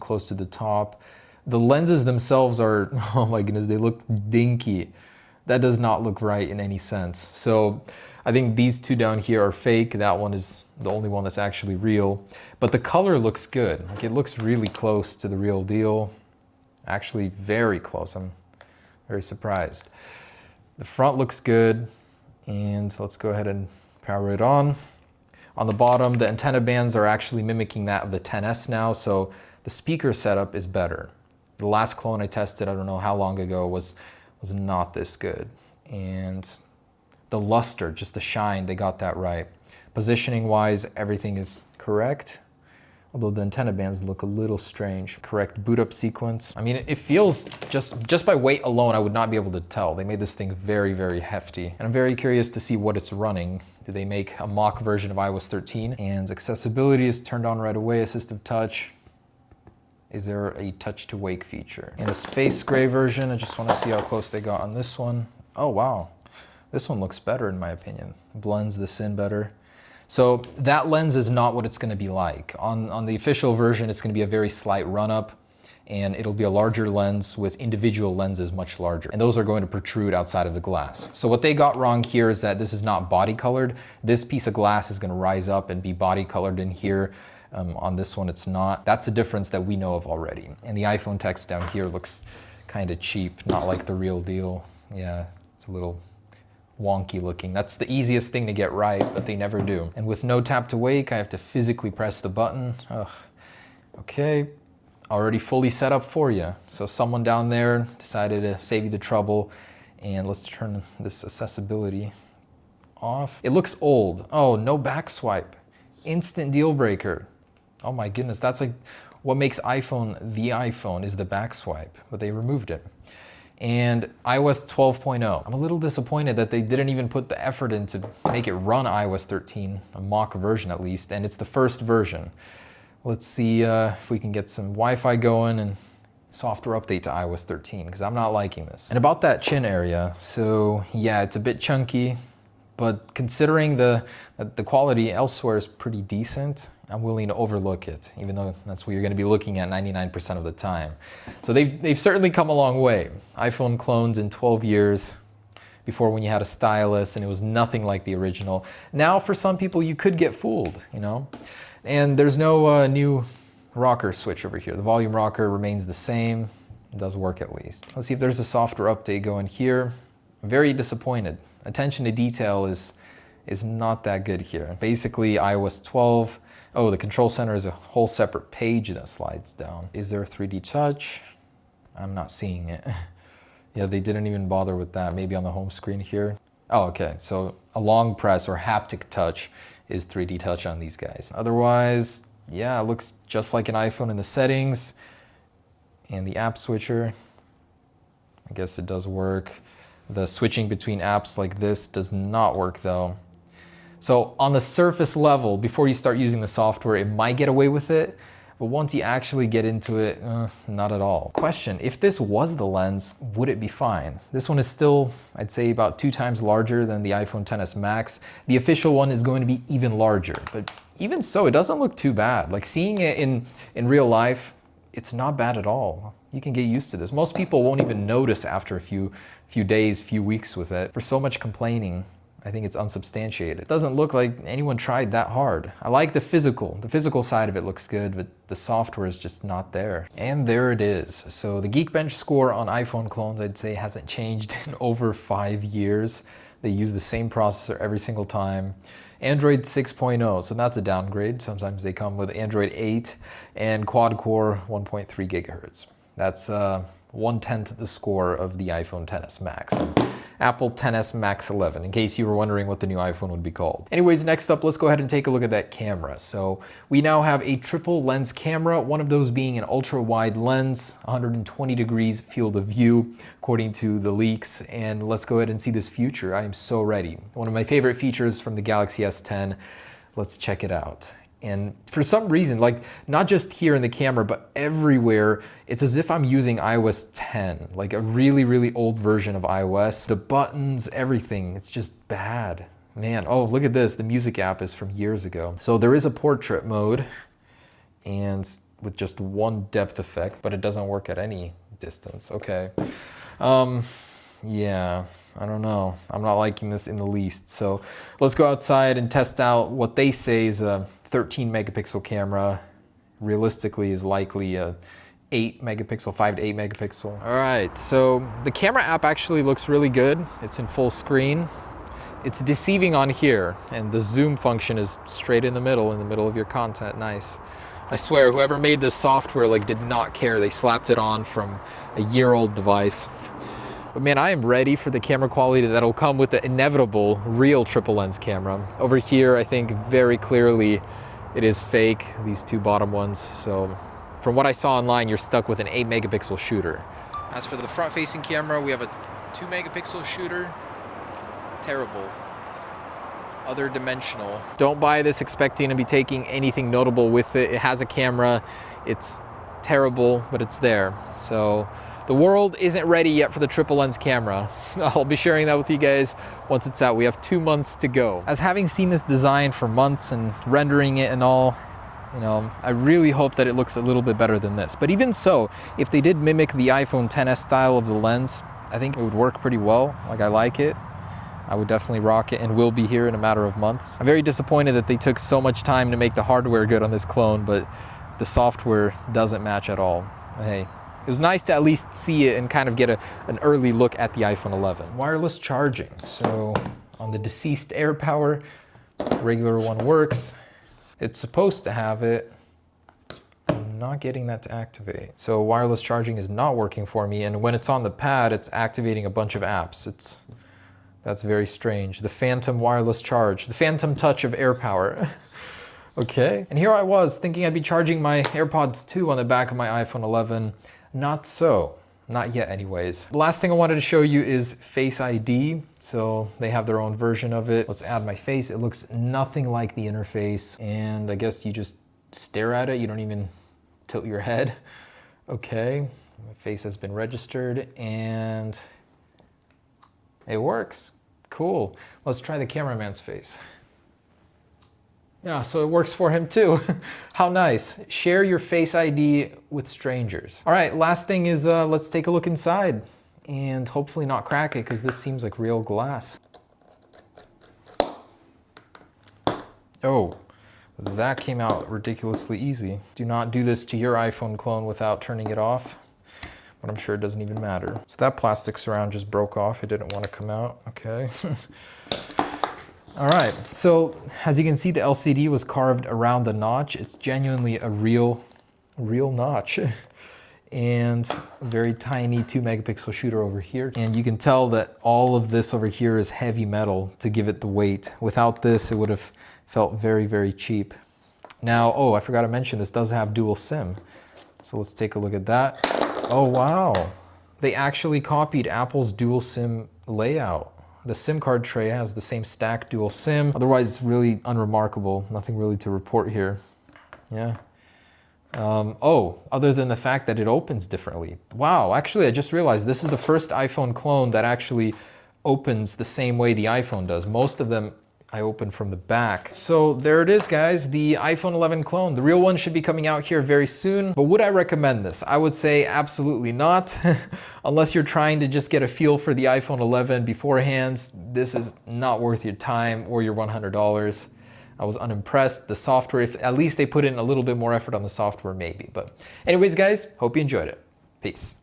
close to the top. The lenses themselves are, oh my goodness, they look dinky. That does not look right in any sense. So I think these two down here are fake. That one is the only one that's actually real. But the color looks good. Like, it looks really close to the real deal. Actually, very close. I'm very surprised. The front looks good. And let's go ahead and power it on. On the bottom, the antenna bands are actually mimicking that of the XS now, so the speaker setup is better. The last clone I tested, I don't know how long ago, was not this good. And the luster, just the shine, they got that right. Positioning wise, everything is correct. Although the antenna bands look a little strange. Correct boot up sequence. I mean, it feels, just by weight alone, I would not be able to tell. They made this thing very, very hefty. And I'm very curious to see what it's running. Did they make a mock version of iOS 13? And accessibility is turned on right away, assistive touch. Is there a touch to wake feature? In the space gray version, I just want to see how close they got on this one. Oh, wow. This one looks better in my opinion. Blends this in better. So that lens is not what it's going to be like. On the official version, it's going to be a very slight run-up, and it'll be a larger lens with individual lenses much larger. And those are going to protrude outside of the glass. So what they got wrong here is that this is not body colored. This piece of glass is going to rise up and be body colored in here. On this one, it's not. That's a difference that we know of already. And the iPhone text down here looks kind of cheap, not like the real deal. Yeah, it's a little wonky looking. That's the easiest thing to get right, but they never do. And with no tap to wake, I have to physically press the button. Ugh. Okay, already fully set up for you. So someone down there decided to save you the trouble, and let's turn this accessibility off. It looks old. Oh, no back swipe. Instant deal breaker. Oh my goodness, that's like what makes iPhone the iPhone, is the back swipe, but they removed it. And iOS 12.0. I'm a little disappointed that they didn't even put the effort in to make it run iOS 13, a mock version at least, and it's the first version. Let's see if we can get some Wi-Fi going and software update to iOS 13, because I'm not liking this. And about that chin area, so yeah, it's a bit chunky, but considering the quality elsewhere is pretty decent, I'm willing to overlook it, even though that's what you're going to be looking at 99% of the time. So they've certainly come a long way. iPhone clones in 12 years, before when you had a stylus and it was nothing like the original. Now for some people you could get fooled, you know? And there's no new rocker switch over here. The volume rocker remains the same. It does work at least. Let's see if there's a software update going here. I'm very disappointed. Attention to detail is not that good here. Basically iOS 12. Oh, the control center is a whole separate page that slides down. Is there 3D touch? I'm not seeing it. Yeah, they didn't even bother with that. Maybe on the home screen here. Oh, okay. So a long press or haptic touch is 3D touch on these guys. Otherwise, yeah, it looks just like an iPhone in the settings. And the app switcher, I guess it does work. The switching between apps like this does not work though. So on the surface level, before you start using the software, it might get away with it, but once you actually get into it, not at all. Question, if this was the lens, would it be fine? This one is still, I'd say, about 2 times larger than the iPhone XS Max. The official one is going to be even larger, but even so, it doesn't look too bad. Like, seeing it in real life, it's not bad at all. You can get used to this. Most people won't even notice after a few days, few weeks with it. For so much complaining, I think it's unsubstantiated. It doesn't look like anyone tried that hard. I like the physical side of it looks good, but the software is just not there. And there it is. So the Geekbench score on iPhone clones, I'd say, hasn't changed in over 5 years. They use the same processor every single time. Android 6.0, so that's a downgrade. Sometimes they come with Android 8 and quad-core 1.3 gigahertz. That's 1/10 the score of the iPhone XS Max. Apple XS Max 11, in case you were wondering what the new iPhone would be called. Anyways, next up, let's go ahead and take a look at that camera. So we now have a triple lens camera, one of those being an ultra wide lens, 120 degrees field of view, according to the leaks. And let's go ahead and see this feature. I am so ready. One of my favorite features from the Galaxy S10. Let's check it out. And for some reason, like not just here in the camera, but everywhere, it's as if I'm using iOS 10, like a really, really old version of iOS. The buttons, everything, it's just bad. Man, oh, look at this. The music app is from years ago. So there is a portrait mode, and with just one depth effect, but it doesn't work at any distance. Okay. Yeah, I don't know. I'm not liking this in the least. So let's go outside and test out what they say is a 13 megapixel camera. Realistically is likely a 8 megapixel, 5 to 8 megapixel. All right, so the camera app actually looks really good. It's in full screen. It's deceiving on here, and the zoom function is straight in the middle of your content. Nice. I swear, whoever made this software like did not care. They slapped it on from a year-old device. But man, I am ready for the camera quality that'll come with the inevitable real triple lens camera. Over here, I think very clearly it is fake, these two bottom ones. So from what I saw online, you're stuck with an 8 megapixel shooter. As for the front facing camera, we have a 2 megapixel shooter. Terrible. Other dimensional. Don't buy this expecting to be taking anything notable with it. It has a camera. It's terrible, but it's there. So the world isn't ready yet for the triple lens camera. I'll be sharing that with you guys once it's out. We have 2 months to go. As having seen this design for months and rendering it and all, you know, I really hope that it looks a little bit better than this. But even so, if they did mimic the iPhone XS style of the lens, I think it would work pretty well. Like, I like it. I would definitely rock it and will be here in a matter of months. I'm very disappointed that they took so much time to make the hardware good on this clone, but the software doesn't match at all. Hey, it was nice to at least see it and kind of get an early look at the iPhone 11. Wireless charging. So on the deceased AirPower, regular one works. It's supposed to have it. I'm not getting that to activate. So wireless charging is not working for me, and when it's on the pad, it's activating a bunch of apps. That's very strange. The phantom wireless charge, the phantom touch of AirPower. Okay, and here I was thinking I'd be charging my AirPods 2 on the back of my iPhone 11. Not so, not yet anyways. The last thing I wanted to show you is Face ID. So they have their own version of it. Let's add my face. It looks nothing like the interface, and I guess you just stare at it. You don't even tilt your head. Okay, my face has been registered and it works. Cool. Let's try the cameraman's face. Yeah, so it works for him too. How nice. Share your Face ID with strangers. All right, last thing is let's take a look inside and hopefully not crack it, because this seems like real glass. Oh, that came out ridiculously easy. Do not do this to your iPhone clone without turning it off, but I'm sure it doesn't even matter. So that plastic surround just broke off. It didn't want to come out. Okay. All right, so as you can see, the LCD was carved around the notch. It's genuinely a real notch. And a very tiny 2 megapixel shooter over here. And you can tell that all of this over here is heavy metal to give it the weight. Without this, it would have felt very, very cheap. Now, oh, I forgot to mention, this does have dual SIM. So let's take a look at that. Oh, wow. They actually copied Apple's dual SIM layout. The SIM card tray has the same stack dual SIM. Otherwise, really unremarkable. Nothing really to report here. Yeah. Oh, other than the fact that it opens differently. Wow, actually, I just realized this is the first iPhone clone that actually opens the same way the iPhone does. Most of them I open from the back. So there it is, guys, the iPhone 11 clone. The real one should be coming out here very soon. But would I recommend this? I would say absolutely not. Unless you're trying to just get a feel for the iPhone 11 beforehand, this is not worth your time or your $100. I was unimpressed. The software, if at least they put in a little bit more effort on the software, maybe. But anyways, guys, hope you enjoyed it. Peace.